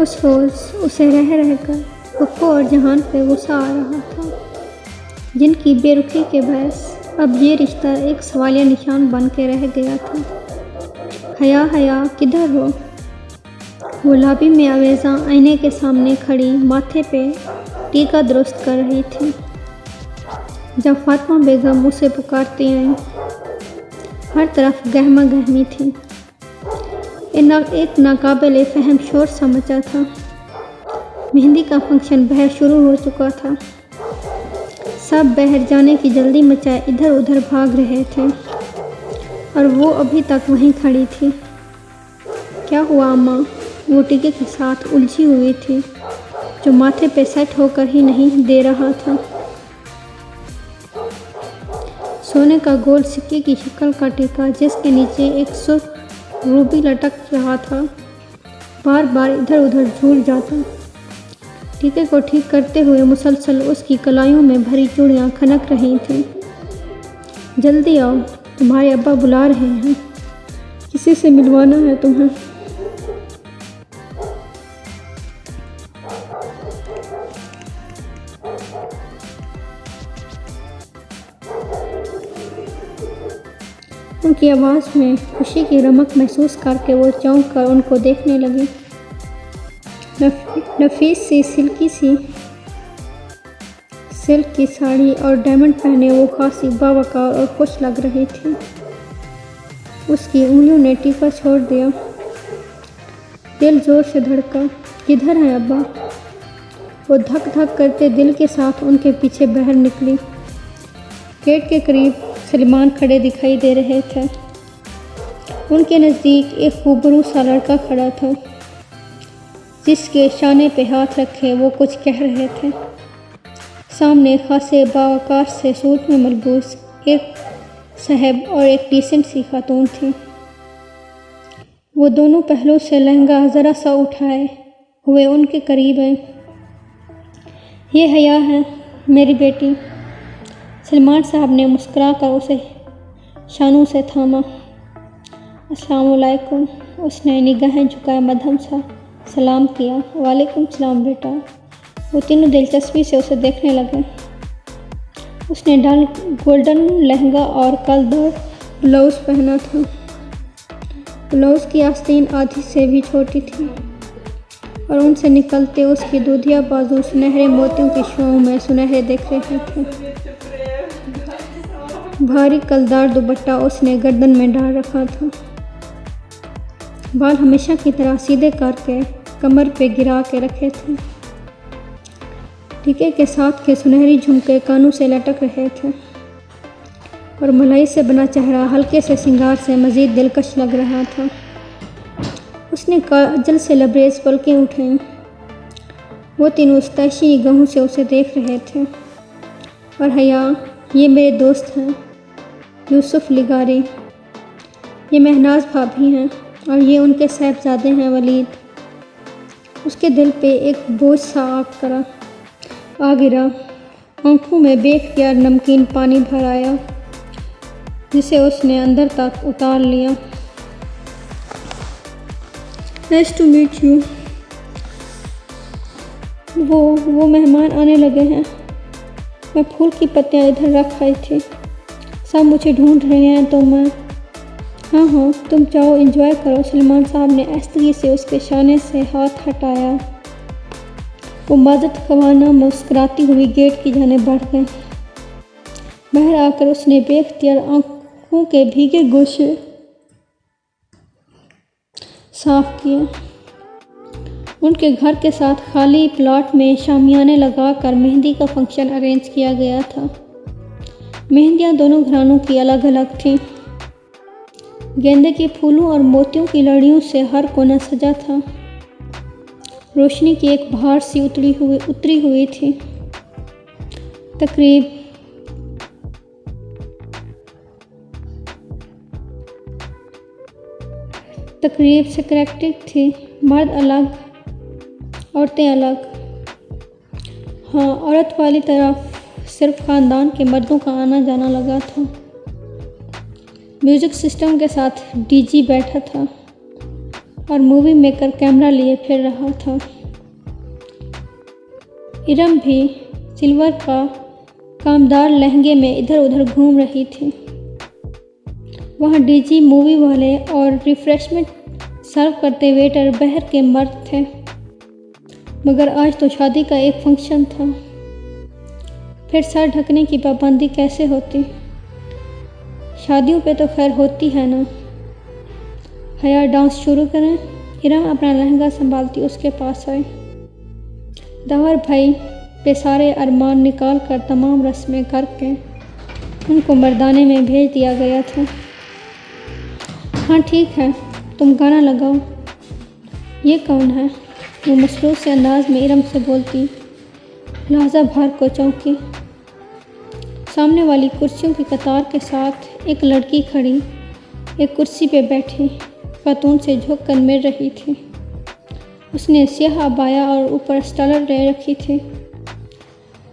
उस रोज़ उसे रह रहकर पप्पू और जहान पे गुस्सा आ रहा था, जिनकी बेरुखी के बहस अब ये रिश्ता एक सवालिया निशान बन के रह गया था। हया किधर हो? वो लॉबी में अवेजा आईने के सामने खड़ी माथे पे टीका दुरुस्त कर रही थी जब फातिमा बेगम उसे पुकारती आई। हर तरफ गहमा गहमी थी। एक नाकाबिले फहम शोर सा मचा था। मेहंदी का फंक्शन बाहर शुरू हो चुका था। सब बाहर जाने की जल्दी मचाए इधर उधर भाग रहे थे और वो अभी तक वहीं खड़ी थी। क्या हुआ अम्मा? वो टीके के साथ उलझी हुई थी जो माथे पे सेट होकर ही नहीं दे रहा था। सोने का गोल सिक्के की शक्ल का टीका जिसके नीचे एक सुर्ख रूबी लटक रहा था, बार बार इधर उधर झूल जाता। टीके को ठीक करते हुए मुसलसल उसकी कलाइयों में भरी चूड़ियाँ खनक रही थीं। जल्दी आओ, तुम्हारे अब्बा बुला रहे हैं, किसी से मिलवाना है तुम्हें। उनकी आवाज़ में खुशी की रमक महसूस करके वो चौंक कर उनको देखने लगी। नफीस सी सिल्क की साड़ी और डायमंड पहने वो खासी बावकार और खुश लग रही थी। उसकी उंगलियों ने टीका छोड़ दिया। दिल जोर से धड़का। किधर है अब्बा? वो धक धक करते दिल के साथ उनके पीछे बाहर निकली। गेट के करीब सलमान खड़े दिखाई दे रहे थे। उनके नज़दीक एक खूबरू सा लड़का खड़ा था जिसके शाने पे हाथ रखे वो कुछ कह रहे थे। सामने खासे बावकार से सूट में मलबूस एक साहब और एक डिसेंट सी खातून थी। वो दोनों पहलू से लहंगा ज़रा सा उठाए हुए उनके करीब आए। ये हया है मेरी बेटी। सलमान साहब ने मुस्कुराकर उसे शानों से थामा। अस्सलाम वालेकुम। उसने निगाहें झुकाए मध्यम सा सलाम किया। वालेकुम सलाम बेटा। वो तीनों दिलचस्पी से उसे देखने लगे। उसने गोल्डन लहंगा और कलदार ब्लाउज़ पहना था। ब्लाउज़ की आस्तीन आधी से भी छोटी थी और उनसे निकलते उसकी दूधिया बाजू सुनहरे मोतियों की शों में सुनहरे दिख रहे थे। भारी कलदार दुपट्टा उसने गर्दन में डाल रखा था। बाल हमेशा की तरह सीधे करके कमर पे गिरा के रखे थे। टीके के साथ के सुनहरी झुमके कानों से लटक रहे थे और मलाई से बना चेहरा हल्के से श्रृंगार से मज़ीद दिलकश लग रहा था। उसने काजल से लबरेज पलकें उठाईं। वो तीनों तैशी निगाहों से उसे देख रहे थे। और हया, ये मेरे दोस्त हैं यूसुफ लिगारी, ये महनाज भाभी हैं और ये उनके साहबजादे हैं वलीद। उसके दिल पे एक बोझ सा आ गिरा। आंखों में बेख्तियार नमकीन पानी भर आया जिसे उसने अंदर तक उतार लिया। Nice to meet you. वो मेहमान आने लगे हैं। मैं फूल की पत्तियाँ इधर रख आई थी। सब मुझे ढूंढ रहे हैं तो मैं हाँ तुम जाओ एंजॉय करो। सलमान साहब ने आहिस्तगी से उसके शाने से हाथ हटाया। वो माजत खवाना मुस्कुराती हुई गेट की जाने बढ़ गए। बाहर आकर उसने बेख्तियार आंखों के भीगे गोशे साफ किए। उनके घर के साथ खाली प्लॉट में शामियाने लगाकर मेहंदी का फंक्शन अरेंज किया गया था। मेहंदियाँ दोनों घरानों की अलग अलग थीं। गेंदे के फूलों और मोतियों की लड़ियों से हर कोना सजा था। रोशनी की एक बहार सी उतरी हुई थी। तकरीब सेक्रेटिक थी। मर्द अलग, औरतें अलग। हाँ, औरत वाली तरफ सिर्फ ख़ानदान के मर्दों का आना जाना लगा था। म्यूज़िक सिस्टम के साथ डीजी बैठा था। और मूवी मेकर कैमरा लिए फिर रहा था। इरम भी सिल्वर का कामदार लहंगे में इधर उधर घूम रही थी। वहाँ डीजी, मूवी वाले और रिफ्रेशमेंट सर्व करते वेटर बहर के मर्द थे। मगर आज तो शादी का एक फंक्शन था, फिर सर ढकने की पाबंदी कैसे होती? शादियों पे तो खैर होती है ना। हया, डांस शुरू करें? इरम अपना लहंगा संभालती उसके पास आई। दावर भाई पे सारे अरमान निकाल कर तमाम रस्में करके उनको मर्दाने में भेज दिया गया था। हाँ ठीक है, तुम गाना लगाओ। ये कौन है? वो मसरूफ़ से अंदाज में इरम से बोलती। लिहाजा भार को चौंकी। सामने वाली कुर्सियों की कतार के साथ एक लड़की खड़ी एक कुर्सी पे बैठी खातून से झुक कर मिल रही थी। उसने स्याह अबाया और ऊपर स्टालर ले रखी थी।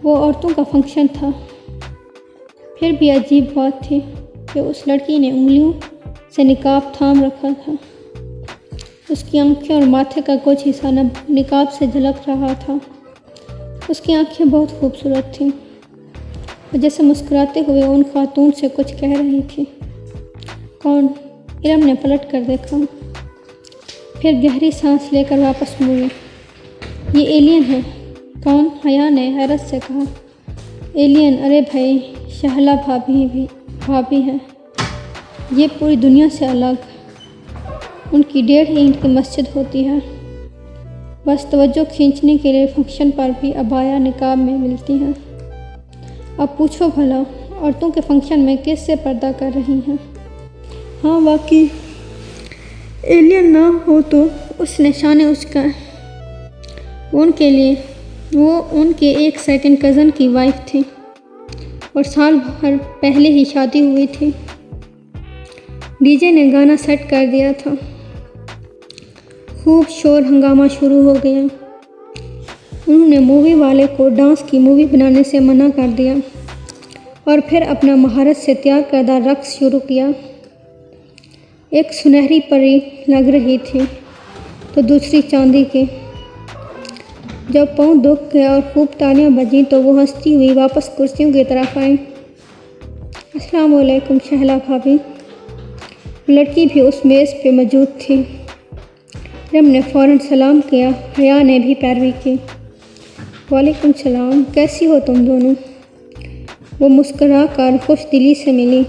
वो औरतों का फंक्शन था। फिर भी अजीब बात थी कि उस लड़की ने उंगलियों से निकाब थाम रखा था। उसकी आंखें और माथे का कुछ हिस्सा निकाब से झलक रहा था। उसकी आंखें बहुत खूबसूरत थीं और जैसे मुस्कुराते हुए उन खातून से कुछ कह रही थी। कौन? इरम ने पलट कर देखा, फिर गहरी सांस लेकर वापस मुड़ी। ये एलियन है। कौन? हया ने हैरत से कहा। एलियन? अरे भाई, शहला भाभी हैं। ये पूरी दुनिया से अलग। उनकी 1.5 ईंट की मस्जिद होती है। बस तवज्जो खींचने के लिए फंक्शन पर भी अबाया निकाब में मिलती हैं। अब पूछो भला, औरतों के फंक्शन में किससे पर्दा कर रही हैं? हाँ वाकई, एलियन ना हो तो उस निशाने उसका वो उनके एक सेकंड कज़न की वाइफ थी और साल भर पहले ही शादी हुई थी। डीजे ने गाना सेट कर दिया था। खूब शोर हंगामा शुरू हो गया। उन्होंने मूवी वाले को डांस की मूवी बनाने से मना कर दिया और फिर अपना महारत से तैयार करदा रक्स शुरू किया। एक सुनहरी परी लग रही थी तो दूसरी चांदी की। जब पाँव दुख गया और खूब तालियां बजीं तो वो हंसती हुई वापस कुर्सियों की तरफ आई। अस्सलाम वालेकुम शहला भाभी। लड़की भी उस मेज़ पे मौजूद थी। इरम ने फ़ौरन सलाम किया। हया ने भी पैरवी की। वालेकुम सलाम, कैसी हो तुम दोनों? वो मुस्करा कर खुश दिली से मिली।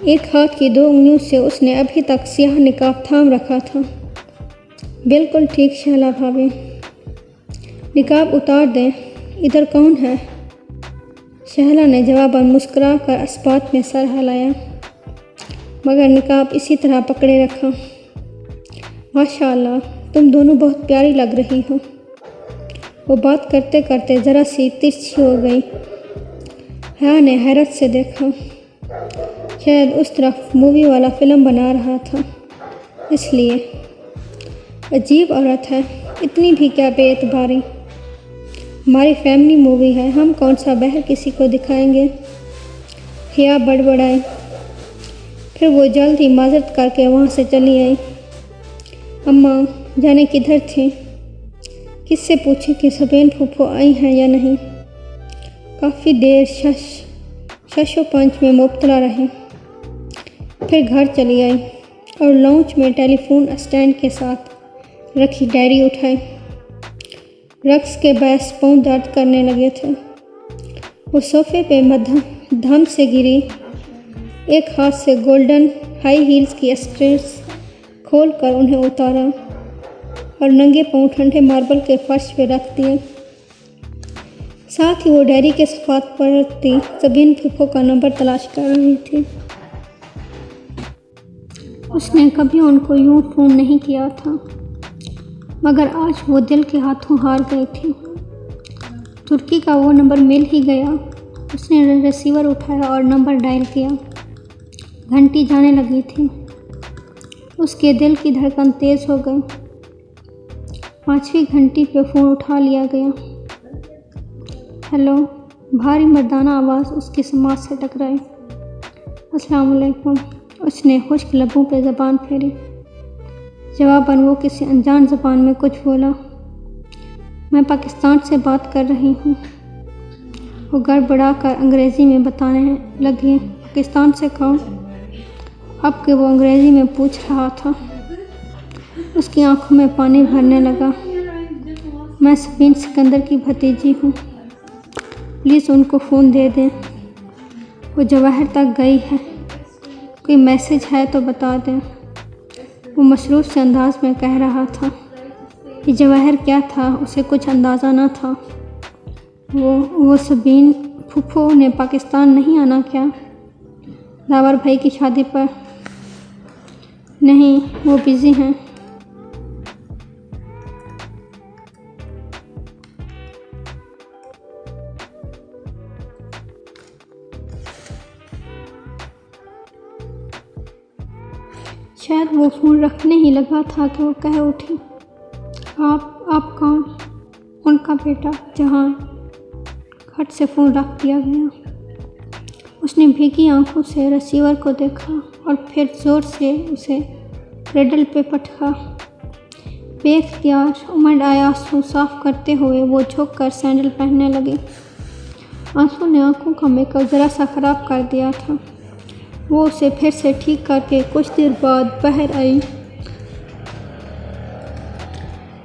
एक हाथ की 2 उंगलियों से उसने अभी तक स्याह निकाब थाम रखा था। बिल्कुल ठीक शहला भाभी। निकाब उतार दें। इधर कौन है? शहला ने जवाबन मुस्कुरा कर इस्बात में सर हिलाया, मगर निकाब इसी तरह पकड़े रखा। माशाअल्लाह, तुम दोनों बहुत प्यारी लग रही हो। वो बात करते करते ज़रा सी तिरछी हो गई। हया ने हैरत से देखा। शायद उस तरफ मूवी वाला फ़िल्म बना रहा था, इसलिए। अजीब औरत है, इतनी भी क्या बेएतबारी। हमारी फैमिली मूवी है, हम कौन सा बहर किसी को दिखाएंगे? हया बड़बड़ाई। फिर वो जल्द ही माजरत करके वहाँ से चली आई। अम्मा जाने किधर थी? किससे पूछे कि सबेन फूफो आई हैं या नहीं? काफ़ी देर शशो पंच में मुब्तला रहे। फिर घर चली आई और लाउंज में टेलीफोन स्टैंड के साथ रखी डायरी उठाई। रक्स के बहस पाँव दर्द करने लगे थे। वो सोफे पे धम से गिरी। एक हाथ से गोल्डन हाई हील्स की स्ट्रेट्स खोल कर उन्हें उतारा और नंगे पाँव ठंडे मार्बल के फर्श पे रख दिए। साथ ही वो डायरी के सफ़ात पढ़ती सबीन फूफो का नंबर तलाश कर रही थी। उसने कभी उनको यूँ फ़ोन नहीं किया था, मगर आज वो दिल के हाथों हार गई थी। तुर्की का वो नंबर मिल ही गया। उसने रिसीवर उठाया और नंबर डायल किया। घंटी जाने लगी थी। उसके दिल की धड़कन तेज़ हो गई। 5वीं घंटी पे फ़ोन उठा लिया गया। हेलो। भारी मर्दाना आवाज़ उसकी समाज से टकराई। अस्सलाम वालेकुम। उसने खुश्क लबों पे ज़बान फेरी। जवाबन वो किसी अनजान ज़बान में कुछ बोला। मैं पाकिस्तान से बात कर रही हूँ। वो गड़बड़ा कर अंग्रेज़ी में बताने लगी। पाकिस्तान से कौन? अब कि वो अंग्रेज़ी में पूछ रहा था, उसकी आंखों में पानी भरने लगा। मैं सबीन सिकंदर की भतीजी हूँ, प्लीज़ उनको फ़ोन दे दें, वो जवाहर तक गई है, कोई मैसेज है तो बता दें। वो मसरूफ़ से अंदाज में कह रहा था कि जवाहर क्या था उसे कुछ अंदाज़ा न था। वो सबीन फूफो ने पाकिस्तान नहीं आना क्या? दावर भाई की शादी पर? नहीं, वो बिज़ी हैं। शायद वो फ़ोन रखने ही लगा था कि वो कह उठी, आप कौन? उनका बेटा जहान। खट से फ़ोन रख दिया गया। उसने भीगी आंखों से रिसीवर को देखा और फिर ज़ोर से उसे रेडल पे पटका। बेख्तियार उमड़ आए आंसू साफ करते हुए वो झुक कर सैंडल पहनने लगी। आंसू ने आंखों का मेकअप ज़रा सा ख़राब कर दिया था। वो उसे फिर से ठीक करके कुछ देर बाद बाहर आई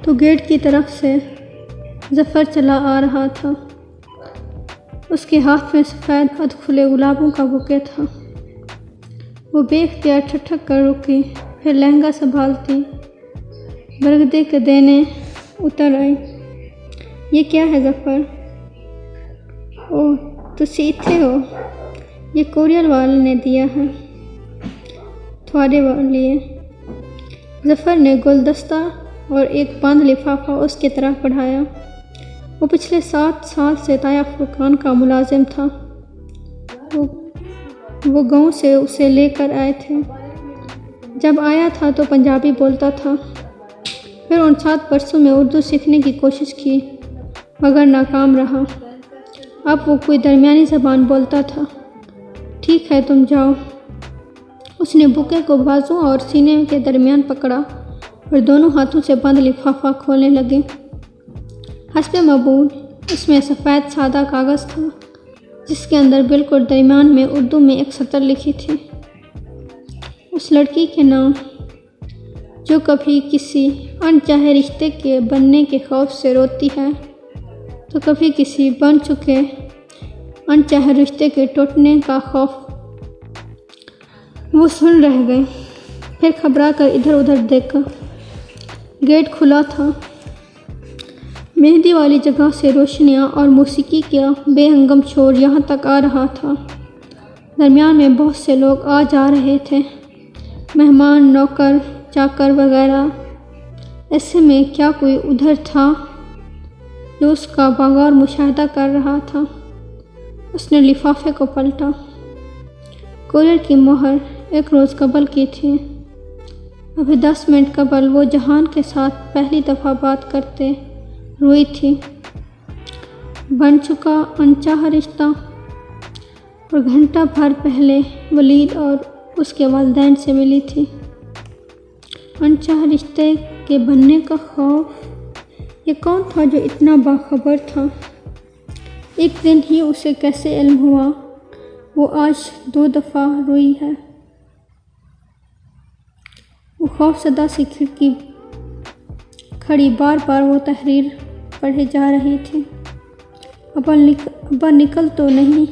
तो गेट की तरफ से ज़फ़र चला आ रहा था। उसके हाथ में सफ़ेद अधखुले गुलाबों का बुके था। वो बेख्तियार ठठक कर रुकी, फिर लहंगा संभालती बरगदे के देने उतर आई। ये क्या है ज़फ़र? ओह, तुसी इत्थे हो? ये कोरियर वाले ने दिया है थोड़े लिए। ज़फ़र ने गुलदस्ता और एक बंद लिफाफा उसकी तरफ बढ़ाया। वो पिछले 7 साल से ताया फुरकान का मुलाजिम था। वो गांव से उसे लेकर आए थे। जब आया था तो पंजाबी बोलता था, फिर उन 7 बरसों में उर्दू सीखने की कोशिश की मगर नाकाम रहा। अब वो कोई दरमियानी ज़बान बोलता था। ठीक है, तुम जाओ। उसने बुके को बाजू और सीने के दरमियान पकड़ा और दोनों हाथों से बंद लिफाफा खोलने लगे। हस्बे मबूल उसमें सफ़ेद सादा कागज़ था जिसके अंदर बिल्कुल दरमियान में उर्दू में एक सतर लिखी थी। उस लड़की के नाम, जो कभी किसी अनचाहे रिश्ते के बनने के खौफ से रोती है तो कभी किसी बन चुके अनचाहे रिश्ते के टूटने का खौफ। वो सुन रह गए, फिर घबरा कर इधर उधर देखा। गेट खुला था। मेहंदी वाली जगह से रोशनियाँ और मौसीकी का बेहंगम शोर यहाँ तक आ रहा था। दरमियान में बहुत से लोग आ जा रहे थे, मेहमान, नौकर, चाकर वगैरह। ऐसे में क्या कोई उधर था जो उसका बागौर मुशाहिदा कर रहा था? उसने लिफाफे को पलटा। कोरियर की मोहर 1 रोज़ कबल की थी। अभी 10 मिनट कबल वो जहान के साथ पहली दफ़ा बात करते रोई थी। बन चुका अनचाहा रिश्ता। और घंटा भर पहले वलीद और उसके वालिदैन से मिली थी। अनचाहे रिश्ते के बनने का खौफ। ये कौन था जो इतना बाखबर था? एक दिन ही उसे कैसे इल्म हुआ? वो आज 2 दफ़ा रोई है। वो खौफज़दा सी खिड़की खड़ी बार बार वो तहरीर पढ़े जा रही थी। अब्बा निकल तो नहीं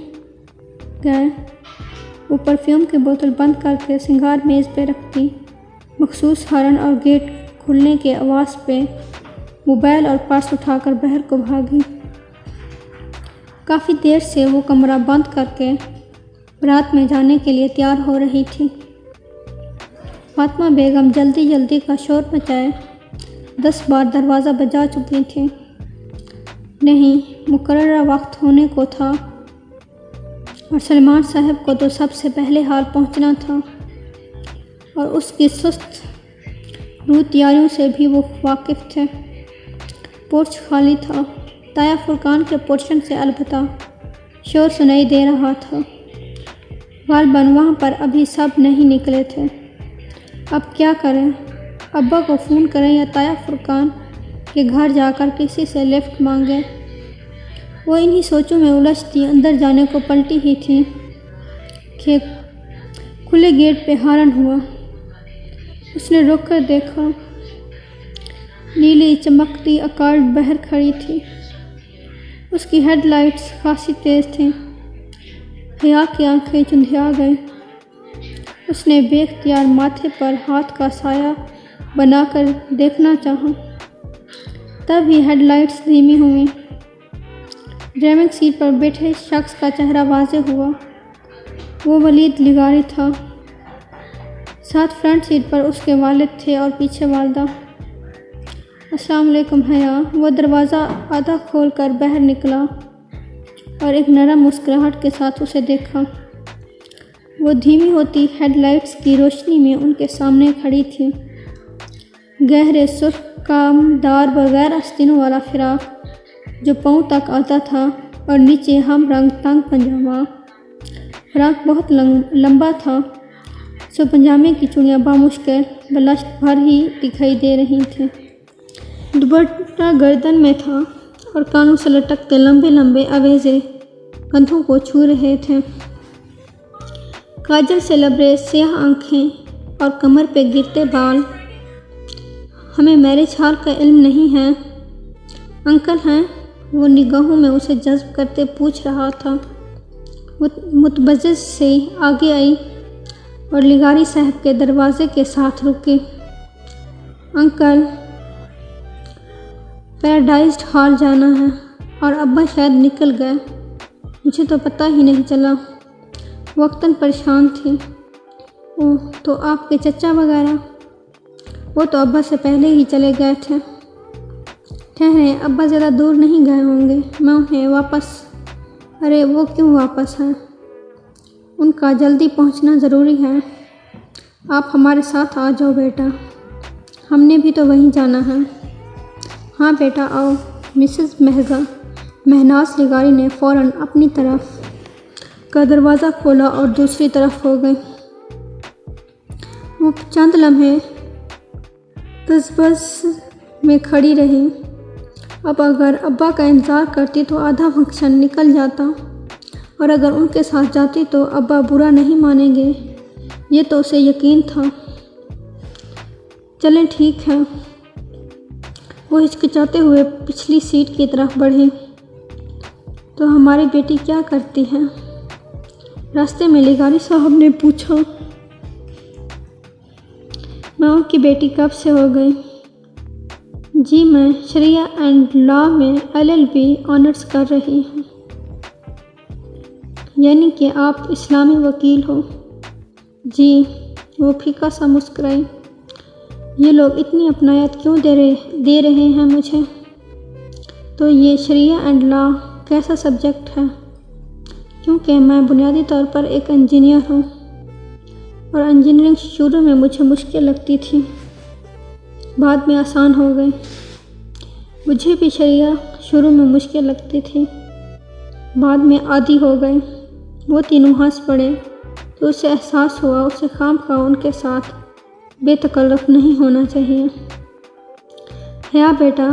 गए? वो परफ्यूम की बोतल बंद करके सिंगार मेज़ पे रखती। मखसूस हॉर्न और गेट खुलने के आवाज़ पे मोबाइल और पर्स उठाकर बाहर को भागी। काफ़ी देर से वो कमरा बंद करके बारात में जाने के लिए तैयार हो रही थी। फातिमा बेगम जल्दी जल्दी का शोर मचाए 10 बार दरवाज़ा बजा चुकी थी। नहीं, मुकर्ररा वक्त होने को था और सलमान साहब को तो सबसे पहले हाल पहुंचना था और उसकी सुस्त रूह तैयारियों से भी वो वाकिफ़ थे। पोर्च खाली था। ताया फुरकान के पोर्शन से अलबत्ता शोर सुनाई दे रहा था। गालबन वहाँ पर अभी सब नहीं निकले थे। अब क्या करें? अब्बा को फ़ोन करें या ताया फुरकान के घर जाकर किसी से लिफ्ट मांगे। वो इन्हीं सोचों में उलझ थी। अंदर जाने को पलटी ही थी कि खुले गेट पे हॉर्न हुआ। उसने रुक कर देखा। नीली चमकती अकार्ड बहर खड़ी थी। उसकी हेडलाइट्स खासी तेज थीं। हया की आंखें चुंधिया गईं। उसने बेख्तियार माथे पर हाथ का साया बनाकर देखना चाहा। तभी हेडलाइट्स धीमी हुई। ड्राइविंग सीट पर बैठे शख्स का चेहरा वाज़ेह हुआ। वो वलीद लिगारी था। साथ फ्रंट सीट पर उसके वालिद थे और पीछे वालदा। अस्सलाम वालेकुम हया। वो दरवाज़ा आधा खोलकर बाहर निकला और एक नरम मुस्कुराहट के साथ उसे देखा। वो धीमी होती हेडलाइट्स की रोशनी में उनके सामने खड़ी थी। गहरे सुर्ख कामदार बगैर आस्तीनों वाला फिराक जो पाँव तक आता था और नीचे हम रंग तंग पंजामा। फिराक बहुत लंबा था, सो पंजामे की चूड़ियाँ बामुश्किल बलश्त भर ही दिखाई दे रही थीं। दुपट्टा गर्दन में था और कानों से लटकते लंबे लंबे अवेज़े कंधों को छू रहे थे। काजल से लबरेज स्याह आँखें और कमर पे गिरते बाल। हमें मैरिज हॉल का इल्म नहीं है, अंकल हैं? वो निगाहों में उसे जज्ब करते पूछ रहा था। मुतबज्जिज से आगे आई और लिगारी साहब के दरवाजे के साथ रुकी। अंकल, पैराडाइज हॉल जाना है और अब्बा शायद निकल गए, मुझे तो पता ही नहीं चला। वक्तन परेशान थी। ओह, तो आपके चचा वगैरह? वो तो अब्बा से पहले ही चले गए थे। ठहरें, अब्बा ज़्यादा दूर नहीं गए होंगे, मैं उन्हें वापस। अरे वो क्यों वापस हैं? उनका जल्दी पहुंचना ज़रूरी है। आप हमारे साथ आ जाओ बेटा, हमने भी तो वहीं जाना है। हाँ बेटा आओ। मिसेस महनाज लिगारी ने फ़ौरन अपनी तरफ का दरवाज़ा खोला और दूसरी तरफ हो गई। वो चंद लम्हे तजबस में खड़ी रही। अब अगर अब्बा का इंतज़ार करती तो आधा फंक्शन निकल जाता और अगर उनके साथ जाती तो अब्बा बुरा नहीं मानेंगे, ये तो उसे यकीन था। चलें ठीक है। वो हिचकिचाते हुए पिछली सीट की तरफ बढ़ी। तो हमारी बेटी क्या करती है? रास्ते में लिगारी साहब ने पूछा। माँ की बेटी कब से हो गई? जी, मैं शरिया एंड लॉ में LLB ऑनर्स कर रही हूँ। यानी कि आप इस्लामी वकील हो? जी। वो फीका सा मुस्कुराई। ये लोग इतनी अपनायत क्यों दे रहे हैं मुझे? तो ये शरिया एंड लॉ कैसा सब्जेक्ट है? क्योंकि मैं बुनियादी तौर पर एक इंजीनियर हूँ और इंजीनियरिंग शुरू में मुझे मुश्किल लगती थी, बाद में आसान हो गई। मुझे भी शरिया शुरू में मुश्किल लगती थी, बाद में आदी हो गई। वो तीनों हंस पड़े तो उसे एहसास हुआ उसे खामखा उनके साथ बेतकल्लुफ़ नहीं होना चाहिए। हया बेटा,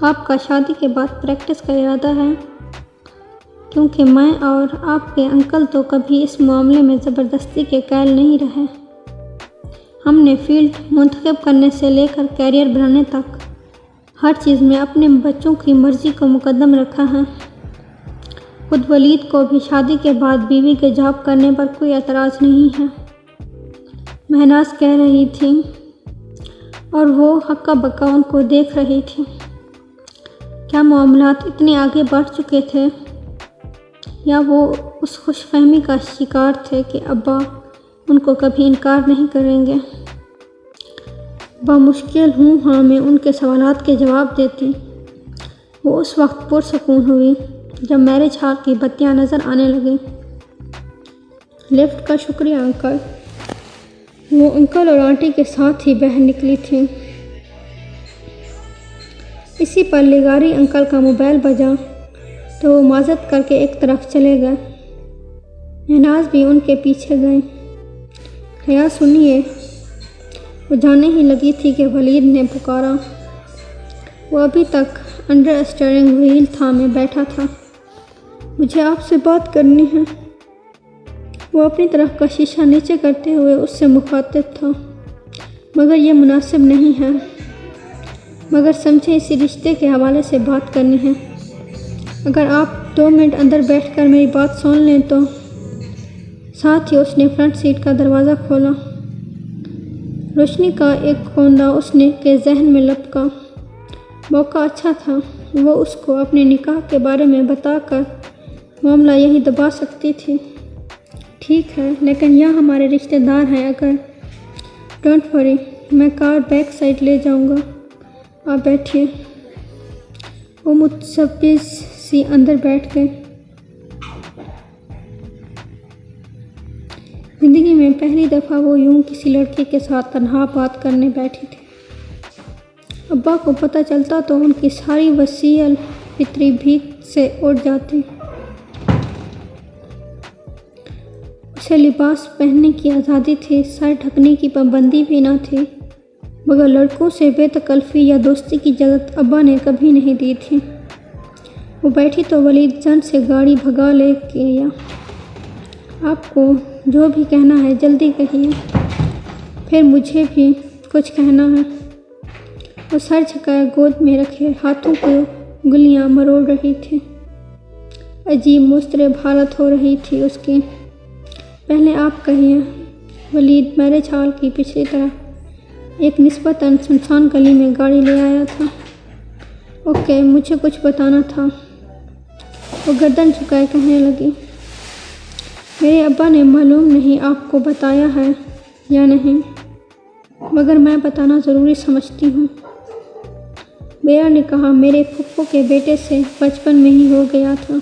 आपका शादी के बाद प्रैक्टिस का इरादा है? क्योंकि मैं और आपके अंकल तो कभी इस मामले में ज़बरदस्ती के कायल नहीं रहे। हमने फील्ड मुंतखब करने से लेकर कैरियर बनाने तक हर चीज़ में अपने बच्चों की मर्ज़ी को मुकद्दम रखा है। खुद वलीद को भी शादी के बाद बीवी के जॉब करने पर कोई एतराज़ नहीं है, महनाज कह रही थी और वो हक्का बक्का उनको देख रही थी। क्या मामलात इतने आगे बढ़ चुके थे या वो उस खुशफहमी का शिकार थे कि अब्बा उनको कभी इनकार नहीं करेंगे? बामुश्किल हूँ हाँ में उनके सवालात के जवाब देती। वो उस वक्त पुरसकून हुई जब मैरिज हॉल की बत्तियाँ नज़र आने लगीं। लिफ्ट का शुक्रिया अंकल। वो अंकल और आंटी के साथ ही बाहर निकली थी। इसी पर लिगारी अंकल का मोबाइल बजा तो वो माजत करके एक तरफ चले गए। महनाज भी उनके पीछे गए। हया सुनिए, वो जाने ही लगी थी कि वलीद ने पुकारा। वो अभी तक अंडर स्टीयरिंग व्हील थामे बैठा था। मुझे आपसे बात करनी है। वो अपनी तरफ का शीशा नीचे करते हुए उससे मुखातिब था। मगर यह मुनासिब नहीं है। मगर समझे इसी रिश्ते के हवाले से बात करनी है। अगर आप 2 मिनट अंदर बैठकर मेरी बात सुन लें तो। साथ ही उसने फ्रंट सीट का दरवाज़ा खोला। रोशनी का एक कोंदा उसने के जहन में लपका। मौका अच्छा था। वो उसको अपने निकाह के बारे में बताकर मामला यही दबा सकती थी। ठीक है, लेकिन यहाँ हमारे रिश्तेदार हैं। अगर डोंट वरी, मैं कार बैक साइड ले जाऊँगा। आप बैठिए। वो मुतसब्बिस सी अंदर बैठ गए। जिंदगी में पहली दफ़ा वो यूं किसी लड़के के साथ तन्हा बात करने बैठी थी। अब्बा को पता चलता तो उनकी सारी वसीयत फितरी भीख से उड़ जाती। उसे लिबास पहनने की आज़ादी थी, सर ढकने की पाबंदी भी न थी, मगर लड़कों से बेतकल्फ़ी या दोस्ती की इजाज़त अब्बा ने कभी नहीं दी थी। वो बैठी तो वलीद जन से गाड़ी भगा ले गया। आपको जो भी कहना है जल्दी कहिए, फिर मुझे भी कुछ कहना है। वो सर झुकाए गोद में रखे हाथों को उंगलियां मरोड़ रही थी। अजीब मुस्तरब हालत हो रही थी उसकी। पहले आप कहिए। वलीद मैरिज हॉल की पिछली तरफ एक निस्बतन सुनसान गली में गाड़ी ले आया था। ओके, मुझे कुछ बताना था। वो गर्दन झुकाए कहने लगी, मेरे अब्बा ने मालूम नहीं आपको बताया है या नहीं, मगर मैं बताना ज़रूरी समझती हूँ। बेरा ने कहा, मेरे फुफ्फो के बेटे से बचपन में ही हो गया था।